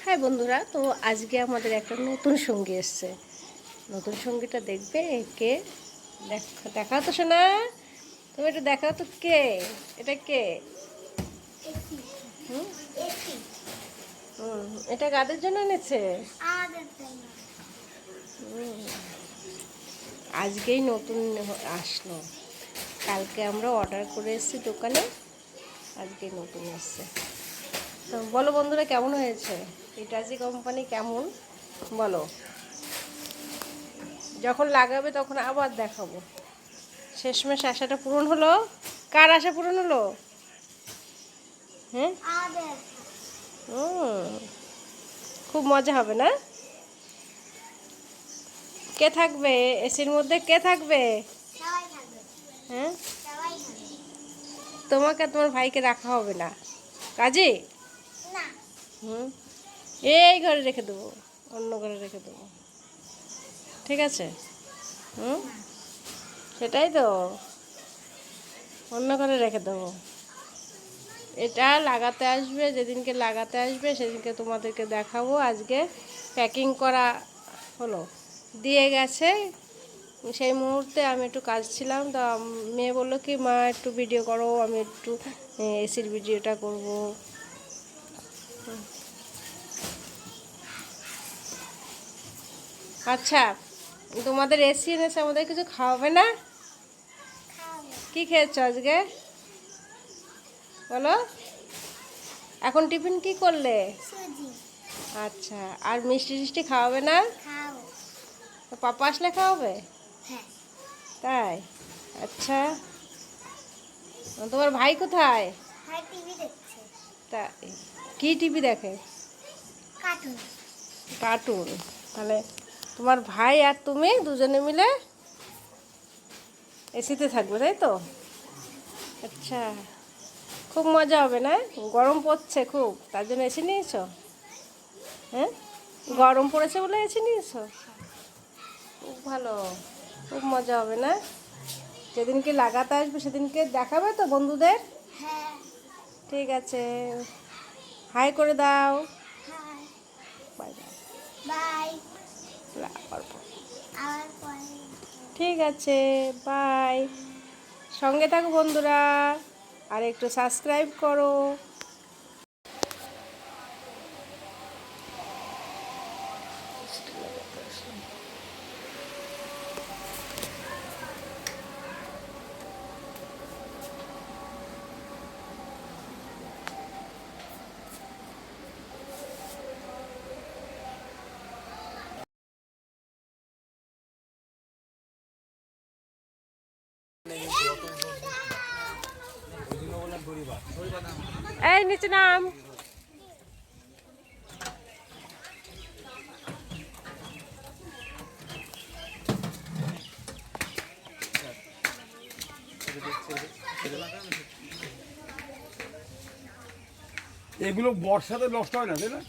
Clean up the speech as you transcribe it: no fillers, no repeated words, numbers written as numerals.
হ্যাঁ বন্ধুরা, তো আজকে আমাদের একটা নতুন সঙ্গী এসছে। নতুন সঙ্গীটা দেখবে কে? দেখাও তো শোনা, তুমি একটু দেখাও তো কে এটা, কে? হুম হুম এটা কাদের জন্য এনেছে? আজকেই নতুন আসলো, কালকে আমরা অর্ডার করে এসেছি দোকানে, আজকেই নতুন এসছে। তো বলো বন্ধুরা, কেমন হয়েছে হিটাচি কোম্পানি? কেমন বলো, যখন লাগাবে তখন আবার দেখাবো। শেষমেশ আশাটা পূরণ হলো। কার আশা পূরণ হলো? হ্যাঁ, খুব মজা হবে না? কে থাকবে এসির মধ্যে? কে থাকবে? হ্যাঁ, তোমাকে তোমার ভাইকে রাখা হবে না কাজে। হুম, এই ঘরে রেখে দেবো, অন্য ঘরে রেখে দেবো, ঠিক আছে? হুম, সেটাই তো, অন্য ঘরে রেখে দেবো। এটা লাগাতে আসবে, যেদিনকে লাগাতে আসবে সেদিনকে তোমাদেরকে দেখাবো। আজকে প্যাকিং করা হলো, দিয়ে গেছে। সেই মুহূর্তে আমি একটু কাজ ছিলাম, তো মেয়ে বললো কি, মা একটু ভিডিও করো, আমি একটু এসির ভিডিওটা করব। আচ্ছা, তোমাদের এসি এনেছে, আমাদের কিছু খাওয়াবে না? কি খেয়েছো আজকে বলো? এখন টিফিন কি করলে? আচ্ছা, আর মিষ্টি টিষ্টি খাওয়াবে না? তো পাপা আসলে খাওয়াবে? তাই? আচ্ছা, তোমার ভাই কোথায়? তা কি টিভি দেখে? কার্টুন। তাহলে তোমার ভাই আর তুমি দুজনে মিলে এসিতে থাকবে, তাই তো? আচ্ছা, খুব মজা হবে না? গরম পড়ছে খুব, তার জন্য এসি নিয়েছো? হ্যাঁ, গরম পড়েছে বলে এসি নিয়েছো? খুব ভালো, খুব মজা হবে না? যেদিনকে লাগাতে আসবে সেদিনকে দেখাবে তো বন্ধুদের? ঠিক আছে, হাই করে দাও। Bye bye. ঠিক আছে, বাই। সঙ্গে থাকো বন্ধুরা, আর একটু সাবস্ক্রাইব করো। এই নিচে নাম। এগুলো বর্ষাতে নষ্ট হয় না, তাই না?